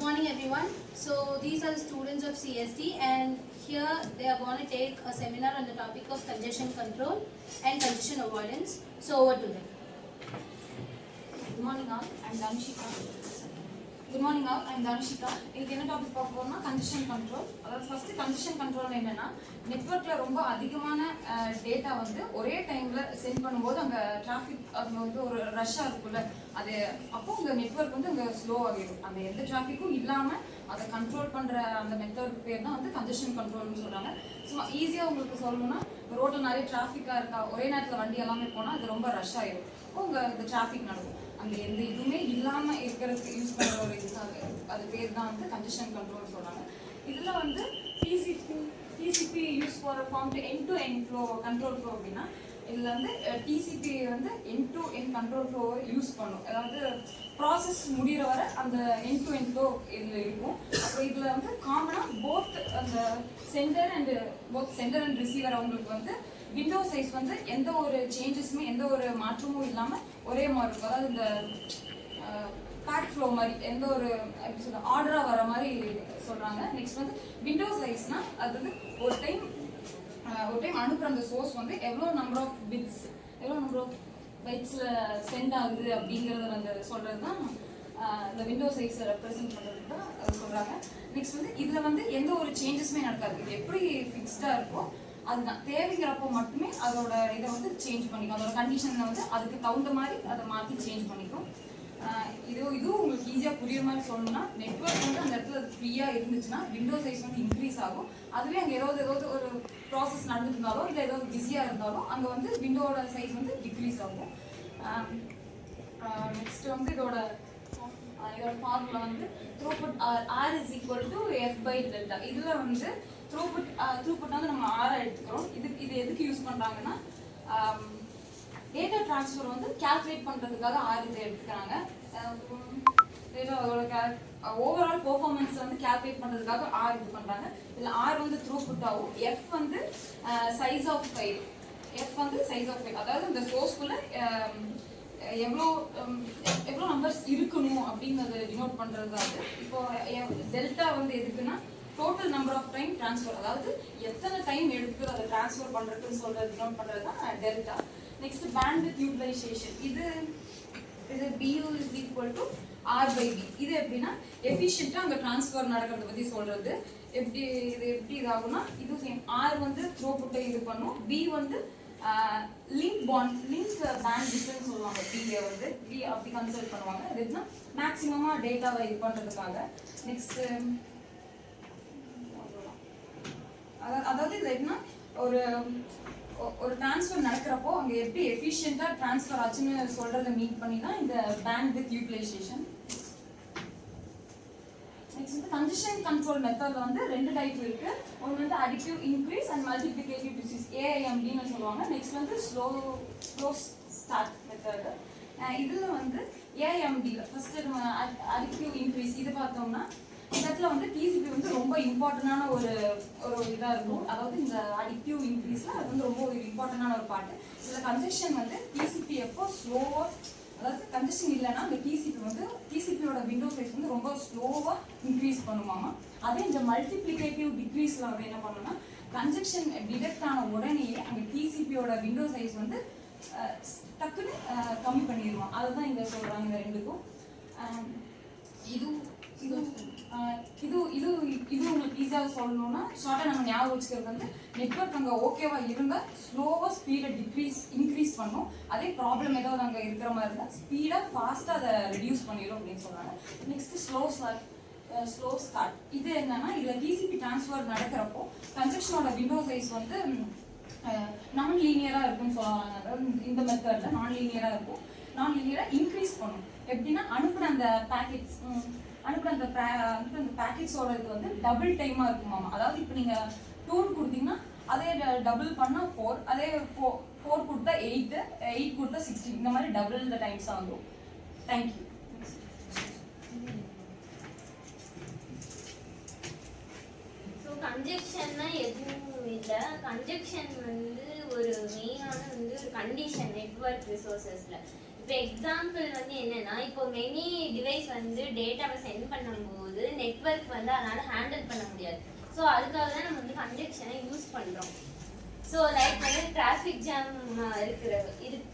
morning everyone. So these are the students of CST and here they are going to take a seminar on the topic of congestion control and congestion avoidance. So over to them. Good morning all, I'm Dhanushika. Good morning all, I'm Dhanushika. இன்னைக்கு என்ன topic பார்க்க போறோம்னா congestion control. அதாவது first congestion control என்னன்னா நெட்வொர்க்ல ரொம்ப அதிகமான data வந்து ஒரே டைம்ல சென்ட் பண்ணும்போது அங்க டிராஃபிக் அங்க வந்து ஒரு ரஷ்ஷா இருக்குல்ல அது அப்போ உங்க நெட்வொர்க் வந்து அங்க ஸ்லோ ஆகிடும். அந்த எந்த டிராஃபிக்கும் இல்லாம அதை கண்ட்ரோல் பண்ற அந்த மெத்தட் பேர் தான் வந்து கன்ஜெஷன் கண்ட்ரோல்னு சொல்றாங்க. சும்மா ஈஸியா உங்களுக்கு சொல்லணும்னா ரோட்ல நிறைய டிராஃபிக்கா இருக்கா, ஒரே நேரத்துல வண்டி எல்லாமே போனா அது ரொம்ப ரஷ் ஆயிடும். அப்போ உங்க இந்த டிராஃபிக் நடக்கும். அந்த எந்த இதுவுமே இல்லாம இருக்கிறதுக்கு யூஸ் பண்ற ஒரு இதுக்காக அது பேர் தான் வந்து கன்ஜெஷன் கண்ட்ரோல் சொல்றாங்க. இதுல வந்து TCP use for from to end to end flow control flow அப்படின்னா இதுல வந்து டிசிபி வந்து end to end control flow use பண்ணும். அதாவது ப்ராசஸ் முடிகிற வரை அந்த எண்ட் டு எண்ட் ஃப்ளோ இதுல இருக்கும். அப்புறம் இதுல வந்து காமனா போத் அந்த சென்டர் அண்ட் ரிசீவர் அவங்களுக்கு வந்து விண்டோ சைஸ் வந்து எந்த ஒரு சேஞ்சஸுமே எந்த ஒரு மாற்றமும் இல்லாம ஒரே மாதிரி இருக்கும். அதாவது இந்த பேக் ஃப்ளோ மாதிரி எந்த ஒரு எப்படி சொல்ற ஆர்டரா வர மாதிரி சொல்றாங்க. நெக்ஸ்ட் வந்து விண்டோ சைஸ்னா அது வந்து ஒரு டைம் அனுப்புற அந்த சோர்ஸ் வந்து எவ்வளோ நம்பர் ஆஃப் பைட்ஸ்ல சென்ட் ஆகுது அப்படிங்கறத வந்து சொல்றது தான் இந்த விண்டோ சைஸ் ரெப்ரசென்ட் பண்றது தான் சொல்றாங்க. நெக்ஸ்ட் வந்து இதுல வந்து எந்த ஒரு சேஞ்சஸுமே நடக்காது. இது எப்படி ஃபிக்ஸ்டா இருக்கோ அதுதான் தேவைங்கிறப்போ மட்டுமே அதோட இதை வந்து சேஞ்ச் பண்ணிக்கும். அதோட கண்டிஷனை வந்து அதுக்கு தகுந்த மாதிரி அதை மாற்றி சேஞ்ச் பண்ணிக்கும். இதுவும் உங்களுக்கு ஈஸியாக புரியுற மாதிரி சொல்லணும்னா நெட்வொர்க் வந்து அந்த இடத்துல ஃப்ரீயாக இருந்துச்சுன்னா விண்டோ சைஸ் வந்து இன்க்ரீஸ் ஆகும். அதுவே அங்கே ஏதாவது ஒரு ப்ராசஸ் நடந்துருந்தாலோ இல்லை ஏதாவது பிஸியாக இருந்தாலும் அங்கே வந்து விண்டோட சைஸ் வந்து டிக்ரீஸ் ஆகும். நெக்ஸ்ட் வந்து இதோட ஃபார்முலா வந்து throughput R is equal to F by delta. இதில் வந்து த்ரூபுட் வந்து நம்ம ஆரா எடுத்துக்கிறோம். இது எதுக்கு யூஸ் பண்ணுறாங்கன்னா டேட்டா ட்ரான்ஸ்ஃபர் வந்து கால்குலேட் பண்ணுறதுக்காக ஆர் இதை எடுத்துக்கிறாங்க. ஓவரால் பெர்ஃபார்மன்ஸ் வந்து கால்குலேட் பண்ணுறதுக்காக ஆர் இது பண்ணுறாங்க. இதில் ஆர் வந்து த்ரூபுட் ஆகும். எஃப் வந்து சைஸ் ஆஃப் ஃபைல். அதாவது இந்த சோர்ஸ்குள்ள எவ்வளோ நம்பர்ஸ் இருக்கணும் அப்படிங்கிறத டினோட் பண்ணுறது தான் அது. இப்போ டெல்டா வந்து எதுக்குன்னா total number of time transfer, அதாவது எத்தனை டைம் எடுத்து அதை ட்ரான்ஸ்ஃபர் பண்ணுறதுன்னு சொல்கிறது டினோட் பண்ணுறது தான் டெல்டா. Next bandwidth utilization. இது BU is equal to R by B. இது எப்படின்னா எஃபிஷியண்டாக அங்கே ட்ரான்ஸ்ஃபர் நடக்கிறத பற்றி சொல்கிறது. எப்படி இதாகும்னா இது சேம். ஆர் வந்து த்ரூபுட்டை இது பண்ணும். பி வந்து லிங்க் பேண்ட் டிஸ்டன்ஸ் சொல்லுவாங்க. பிஏ வந்து பி அப்படி கன்சிடர் பண்ணுவாங்க. அது எப்படின்னா மேக்ஸிமமாக டேட்டாவை இது பண்ணுறதுக்காக. நெக்ஸ்ட் அதாவது இது எப்படின்னா ஒரு டிரான்ஸ்ஃபர் நடக்கிறப்போ அங்கே எப்படி எஃபிஷியண்டாக டிரான்ஸ்ஃபர் ஆச்சுன்னு சொல்கிறத மீட் பண்ணி தான் இந்த பேண்ட் வித் யூட்டிலைசேஷன். நெக்ஸ்ட் வந்து கன்ஜெஷன் கண்ட்ரோல் மெத்தட்ல வந்து ரெண்டு டைப் இருக்கு. ஒன்று வந்து additive increase and multiplicative decrease AIMDன்னு சொல்லுவாங்க. நெக்ஸ்ட் வந்து ஸ்லோ ஸ்டார்ட் மெத்தட். இதில் வந்து AIMD ஃபர்ஸ்ட் நம்ம அடிட்டிவ் இன்க்ரீஸ் இது பார்த்தோம்னா இந்த இடத்துல வந்து டிசிபி வந்து ரொம்ப இம்பார்ட்டண்டான ஒரு இதாக இருக்கும். அதாவது இந்த அடிக்டிவ் இன்க்ரீஸில் அது வந்து ரொம்ப ஒரு இம்பார்ட்டண்டான ஒரு பார்ட்டு. இதில் கன்ஜெஷன் வந்து டிசிபி எப்போ ஸ்லோவாக, அதாவது கன்ஜெஷன் இல்லைன்னா அந்த டிசிபியோட விண்டோ சைஸ் வந்து ரொம்ப ஸ்லோவாக இன்க்ரீஸ் பண்ணுவாங்க. அதே இந்த மல்டிப்ளிகேட்டிவ் டிக்ரீஸில் வந்து என்ன பண்ணணும்னா கன்ஜெக்ஷன் டிடெக்ட் ஆன உடனேயே அந்த டிசிபியோட விண்டோ சைஸ் வந்து டக்குன்னு கம்மி பண்ணிடுவோம். அதுதான் இங்கே சொல்கிறாங்க இந்த ரெண்டுக்கும். இது உங்களுக்கு ஈஸியாக சொல்லணும்னா ஷார்ட்டாக நம்ம ஞாபகம் வச்சுக்கிறது வந்து நெட்வொர்க் அங்கே ஓகேவா இருந்தால் ஸ்லோவாக ஸ்பீடை இன்க்ரீஸ் பண்ணும். அதே ப்ராப்ளம் ஏதாவது அங்கே இருக்கிற மாதிரி இருந்தால் ஸ்பீடாக ஃபாஸ்ட்டாக அதை ரெடியூஸ் பண்ணிடும் அப்படின்னு சொல்கிறாங்க. Next slow start. இது என்னன்னா இதில் டிசிபி ட்ரான்ஸ்ஃபர் நடக்கிறப்போ கன்ஜெக்ஷனோட விண்டோ சைஸ் வந்து நான் லீனியராக இருக்குன்னு சொல்லுவாங்க. அதாவது இந்த மெத்தடில் நான் லீனியராக இன்க்ரீஸ் பண்ணும். எப்படின்னா அனுப்புன அந்த பேக்கெட்ஸோட இது வந்து டபுள் டைமாக இருக்குமாமா. அதாவது இப்போ நீங்கள் 2 கொடுத்தீங்கன்னா அதே டபுள் பண்ணால் 4, அதே 4 கொடுத்தா 8 கொடுத்தா 16, இந்த மாதிரி டபுள் இந்த டைம்ஸ் ஆகும். தேங்க்யூ. ஸோ கன்ஜெக்ஷன்னா எதுவும் இல்லை. கன்ஜெக்ஷன் வந்து ஒரு மெயினான வந்து ஒரு கண்டிஷன் நெட்வொர்க் ரிசோர்ஸஸில். இப்போ எக்ஸாம்பிள் வந்து என்னன்னா, இப்போ மெனி டிவைஸ் வந்து டேட்டாவை சென்ட் பண்ணும்போது நெட்வொர்க் வந்து அதனால ஹேண்டில் பண்ண முடியாது. ஸோ அதுக்காக தான் நம்ம வந்து கன்ஜெக்ஷனை யூஸ் பண்ணுறோம். ஸோ லைக் வந்து டிராஃபிக் ஜாம் இருக்கிற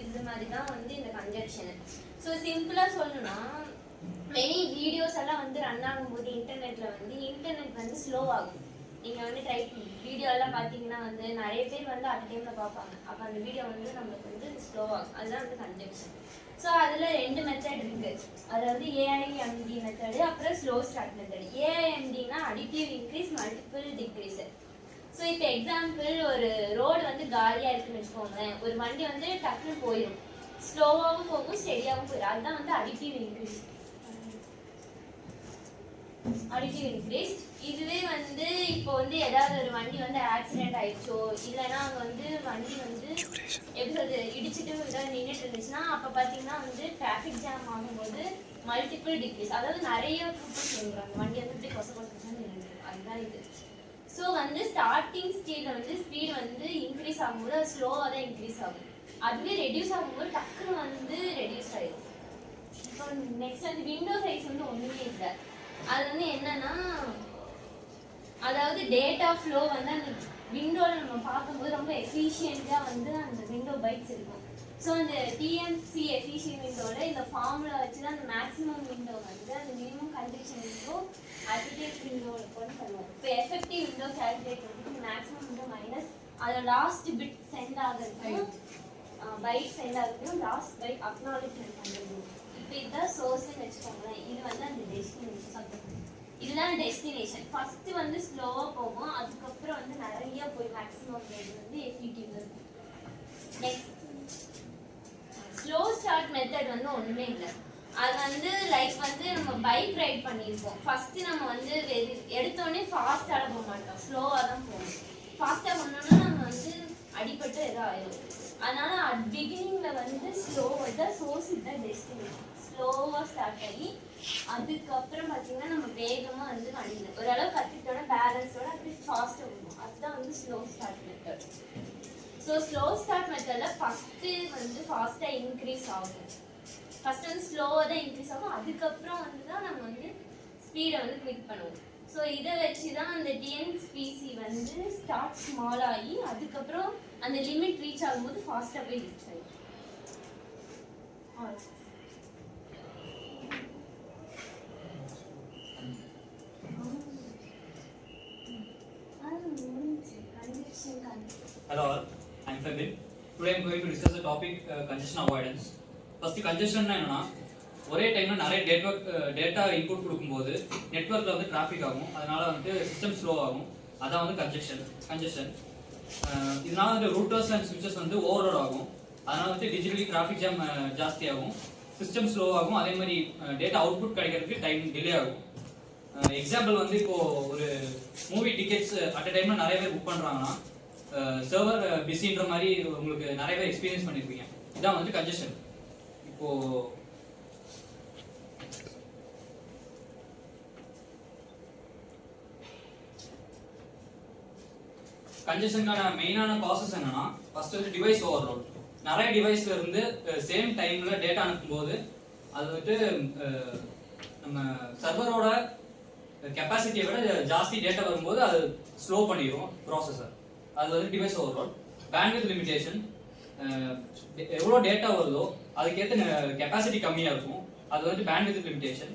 இது மாதிரி தான் வந்து இந்த கன்ஜெக்ஷனு. ஸோ சிம்பிளாக சொல்லணும்னா, மெனி வீடியோஸ் எல்லாம் வந்து ரன் ஆகும்போது இன்டர்நெட் வந்து ஸ்லோ ஆகும். நீங்கள் வந்து வீடியோலாம் பார்த்தீங்கன்னா வந்து நிறைய பேர் வந்து அட் டைமில் பார்ப்பாங்க. அப்போ அந்த வீடியோ வந்து நம்மளுக்கு வந்து ஸ்லோ ஆகும். அதுதான் வந்து கன்ஜெக்ஷன். ஸோ அதில் 2 மெத்தட் இருக்குது. அதாவது ஏஐஎம்டி மெத்தடு, அப்புறம் ஸ்லோ ஸ்டார்ட் மெத்தடு. ஏஐஎம்டினா additive increase multiple decrease. So இப்போ எக்ஸாம்பிள், ஒரு ரோடு வந்து காலியாக இருக்குன்னு வச்சுக்கோங்களேன். ஒரு வண்டி வந்து டக்குன்னு போயிடும், ஸ்லோவாகவும் போகும், ஸ்டெடியாகவும் போயிடும். அதுதான் வந்து அடிட்டிவ் இன்க்ரீஸ். இதுவே வந்து இப்போ வந்து ஏதாவது ஒரு வண்டி வந்து ஆக்சிடென்ட் ஆயிடுச்சோ, இல்லைன்னா அங்கே வந்து வண்டி வந்து எப்படி சொல்றது இடிச்சுட்டு ஏதாவது நின்றுட்டு இருந்துச்சுன்னா, அப்போ பார்த்தீங்கன்னா வந்து டிராஃபிக் ஜாம் ஆகும்போது மல்டிபிள் டிக்ரீஸ். அதாவது நிறைய ட்ரூப்பர்ஸ் நின்றுறாங்க, வண்டி வந்து இப்படி கொச நின்றுடும். அதுதான் இது. ஸோ வந்து ஸ்டார்டிங் ஸ்டேஜில் வந்து ஸ்பீடு வந்து இன்க்ரீஸ் ஆகும்போது அது ஸ்லோவாக தான் இன்க்ரீஸ் ஆகும். அதுவே ரெடியூஸ் ஆகும்போது டக்குன்னு வந்து ரெடியூஸ் ஆகிடும். இப்போ நெக்ஸ்ட் வந்து விண்டோ சைஸ் வந்து ஒன்றுமே இல்லை. அது வந்து என்னன்னா, அதாவது டேட்டா ஃப்ளோ வந்து அந்த விண்டோவில் நம்ம பார்க்கும்போது ரொம்ப எஃபிஷியண்ட்டாக வந்து அந்த விண்டோ பைட்ஸ் இருக்கும். ஸோ அந்த டிஎம்சி எஃபிஷியன்ட் விண்டோவில் இந்த ஃபார்முலா வச்சு தான் அந்த மேக்ஸிமம் விண்டோ வந்து அந்த மினிமம் கன்ஜெக்ஷன் விண்டோ அட்வர்டைஸ் விண்டோவில் கூட பண்ணுவோம். இப்போ எஃபெக்டிவ் விண்டோ கேல்குலேட் பண்ணிட்டு மேக்ஸிமம் விண்டோ மைனஸ் அதோட லாஸ்ட் பிட் சென்ட் ஆகிறதுக்கும் பைட் சென்ட் ஆகிறதுக்கும் லாஸ்ட் பைட் அக்னாலஜ்மெண்ட் பண்ணுறது. இப்போ இதுதான் சோர்ஸ்ன்னு வச்சுக்கோங்களேன். இது வந்து அந்த டெஸ்டினேஷன். இதுதான் டெஸ்டினேஷன். ஃபர்ஸ்ட் வந்து ஸ்லோவாக போகும், அதுக்கப்புறம் வந்து நிறைய போய் மேக்ஸிமம் ரேட் வந்து எஃபிடிவ் இருக்கும். நெக்ஸ்ட் ஸ்லோ ஸ்டார்ட் மெத்தட் வந்து ஒன்றுமே இல்லை. அது வந்து லைக் வந்து நம்ம பைக் ரைட் பண்ணியிருப்போம். ஃபர்ஸ்ட் நம்ம வந்து எடுத்தோடனே ஃபாஸ்ட்டாக போக மாட்டோம், ஸ்லோவாக தான் போகணும். ஃபாஸ்ட்டாக போனோம்னா நம்ம வந்து அடிபட்டு எதோ ஆயிடும். அதனால அட் பிகினிங்ல வந்து ஸ்லோவாக தான் சோர்ஸ் இதுதான் டெஸ்டினேஷன். ஸ்லோவாக ஸ்டார்ட் ஆகி அதுக்கப்புறம் பார்த்தீங்கன்னா நம்ம வேகமாக வந்து வண்டியில் ஓரளவு கற்றுக்கிட்டோட பேலன்ஸோட அப்படி ஃபாஸ்ட்டாக போகணும். அதுதான் வந்து slow start method. So slow start மெத்தடில் ஃபஸ்ட்டு வந்து ஃபாஸ்ட்டாக இன்க்ரீஸ் ஆகும். ஃபஸ்ட்டு வந்து ஸ்லோவாக தான் இன்க்ரீஸ் ஆகும், அதுக்கப்புறம் வந்து தான் நம்ம வந்து ஸ்பீடை வந்து கிளிக் பண்ணுவோம். ஸோ இதை வச்சு தான் அந்த டிஎன்பிசி வந்து ஸ்டார்ட் ஸ்மால் ஆகி அதுக்கப்புறம் அந்த லிமிட் ரீச் ஆகும்போது ஃபாஸ்ட்டாக போய் ரீச் ஆகும். Hello all, I am Fabin. Today I am going to discuss the topic congestion avoidance. First congestion என்னன்னா, ஒரே டைம்ல நிறைய டேட்டா இன்புட் கொடுக்கும்போது நெட்வொர்க்ல வந்து டிராஃபிக் ஆகும், அதனால வந்து சிஸ்டம் ஸ்லோ ஆகும். அதான் வந்து கன்ஜெஷன். இதனால வந்து ரூட்டர்ஸ் அண்ட் ஸ்விட்சஸ் வந்து ஓவர்லோட் ஆகும், அதனால வந்து டிஜிட்டலி டிராஃபிக் ஜாம் ஜாஸ்தி ஆகும், சிஸ்டம் ஸ்லோ ஆகும். அதே மாதிரி டேட்டா அவுட்புட் கிடைக்கிறதுக்கு டைம் டிலே ஆகும். எக்ஸாம்பிள் வந்து இப்போ ஒரு மூவி டிக்கெட்ஸ் அட் டைம்ல நிறைய பேர் புக் பண்றாங்கன்னா சர்வர் பிஸின்ற மாதிரி உங்களுக்கு நிறைய பேர் எக்ஸ்பீரியன்ஸ் பண்ணிருப்பீங்க. இதான் வந்து கன்ஜெஷன். இப்போ கன்ஜெஷனுக்கான மெயினான காசஸ் என்னன்னா, ஃபர்ஸ்ட் வந்து டிவைஸ் ஓவர்லோட். நிறைய டிவைஸ்ல இருந்து சேம் டைம்ல டேட்டா அனுப்பும்போது அது வந்து நம்ம சர்வரோட கெப்பாசிட்டியை விட ஜாஸ்தி டேட்டா வரும்போது அது ஸ்லோ பண்ணிடும் ப்ராசஸர். அது வந்து டிவைஸ் ஓவர்லோட். பேண்ட்வித் லிமிடேஷன், எவ்வளோ டேட்டா வருதோ அதுக்கேற்ற கெப்பாசிட்டி கம்மியாக இருக்கும், அது வந்து bandwidth limitation.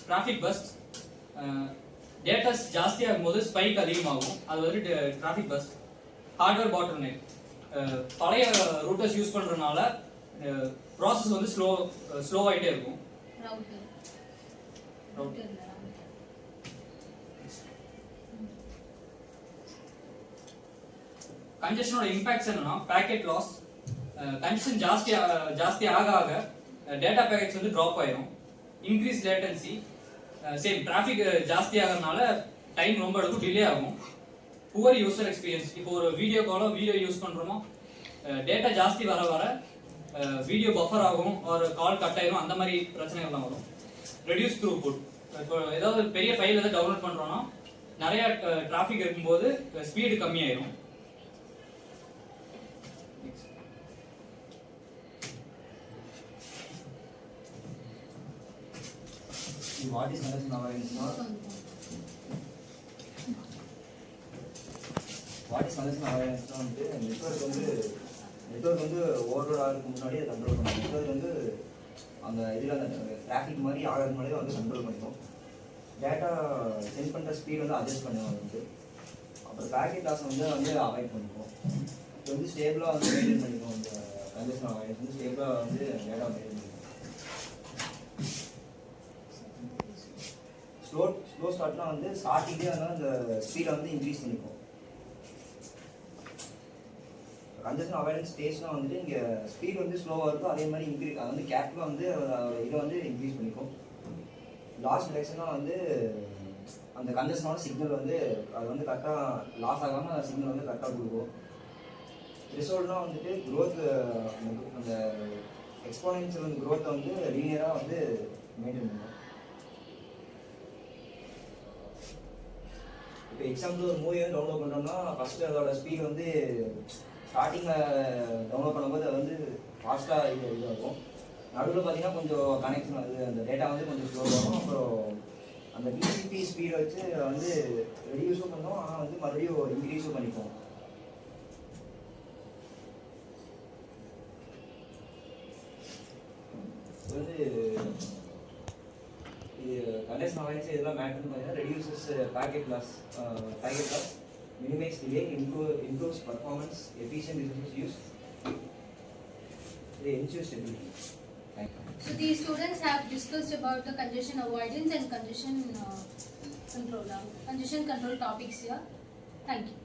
Traffic burst, datas ஜாஸ்தியாகும் போது ஸ்பைக் அதிகமாகும், அது வந்து traffic burst. Hardware bottleneck, பழைய ரூட்டர்ஸ் யூஸ் பண்ணுறதுனால ப்ராசஸ் வந்து ஸ்லோவாகிட்டே இருக்கும். கன்ஜெஷனோட இம்பாக்ட்ஸ் என்னன்னா, பேக்கெட் லாஸ். கன்ஜெஷன் ஜாஸ்தி ஆக டேட்டா பேக்கெட்ஸ் வந்து ட்ராப் ஆயிடும். இன்க்ரீஸ் லேட்டன்சி, சேம் டிராஃபிக் ஜாஸ்தி ஆகிறதுனால டைம் ரொம்ப எடுக்கும், டிலே ஆகும். புவர் யூசர் எக்ஸ்பீரியன்ஸ், இப்போ ஒரு வீடியோ யூஸ் பண்றோமோ டேட்டா ஜாஸ்தி வர வீடியோ பஃபர் ஆகும், ஒரு கால் கட் ஆயிரும், அந்த மாதிரி பிரச்சனைகள்லாம் வரும். ரெடியூஸ் த்ரூபுட், இப்போ ஏதாவது பெரிய ஃபைல் ஏதாவது டவுன்லோட் பண்றோம்னா நிறைய டிராஃபிக் இருக்கும்போது ஸ்பீடு கம்மியாயிரும். What is congestion avoidance? What is congestion avoidance? வந்து நெட்வொர்க் வந்து ஓவர்லோட் ஆகிறதுக்கு முன்னாடி அதை கண்ட்ரோல் பண்ணும். நெட்வொர்க் வந்து அந்த இதில் அந்த டிராஃபிக் மாதிரி ஆகிறதுக்கு முன்னாடி வந்து கண்ட்ரோல் பண்ணிக்கும். டேட்டா சென்ட் பண்ணுற ஸ்பீட் வந்து அட்ஜஸ்ட் பண்ணுவோம் வந்து. அப்புறம் பேக்கெட் லாஸ் வந்து அவாய்ட் பண்ணிக்கும். இது வந்து ஸ்டேபிளாக வந்து மெயின்டைன் பண்ணிக்கும். இந்த கன்ஜெஷன் அவாய்டன்ஸ் வந்து ஸ்டேபிளாக வந்து டேட்டா மெயின்டைன் பண்ணிக்கும். ஸ்லோ ஸ்டார்ட்னா வந்து ஸ்டார்டிங்லேயே வந்து அந்த ஸ்பீடை வந்து இன்க்ரீஸ் பண்ணிக்கும். கன்ஜெஷன் அவாய்டன்ஸ் ஸ்டேஜ்னா வந்துட்டு இங்கே ஸ்பீட் வந்து ஸ்லோவாக இருக்கும், அதே மாதிரி அது வந்து கேப்பில் வந்து இதை வந்து இன்க்ரீஸ் பண்ணிக்கும். லாஸ் டிடெக்ஷனாக வந்து அந்த கன்ஜெஷனான சிக்னல் வந்து அது வந்து கரெக்டாக லாஸ் ஆகாமல் சிக்னல் வந்து கரெக்டாக கொடுக்கும். ரிசோல்ட்னா வந்துட்டு க்ரோத் அந்த எக்ஸ்போனென்ஷியல் வந்து க்ரோத்தை வந்து லீனியராக வந்து மெயின்டைன் பண்ணும். இப்போ எக்ஸாம்பிள் ஒரு மூவி வந்து டவுன்லோட் பண்ணுறோம்னா ஃபஸ்ட்டு அதோட ஸ்பீட் வந்து ஸ்டார்டிங்கில் டவுன்லோட் பண்ணும்போது அது வந்து ஃபாஸ்ட்டாக இதாகும். நடுவில் பார்த்தீங்கன்னா கொஞ்சம் கனெக்ஷன் அது அந்த டேட்டா வந்து கொஞ்சம் ஸ்லோவாகும். அப்புறம் அந்த டிசிபி ஸ்பீடை வச்சு வந்து ரெடியூஸும் பண்ணோம், ஆனால் வந்து மறுபடியும் இன்க்ரீஸும் பண்ணிப்போம். இது வந்து கன்ஜெஷன் அவாய்டன்ஸ் இதெல்லாம் மேட்டர்னு பார்த்தீங்கன்னா reduces packet loss, minimize delay, improves performance, efficient resource use, they ensure stability. Thank you. So these students have discussed about the congestion avoidance and congestion control topics here. Thank you.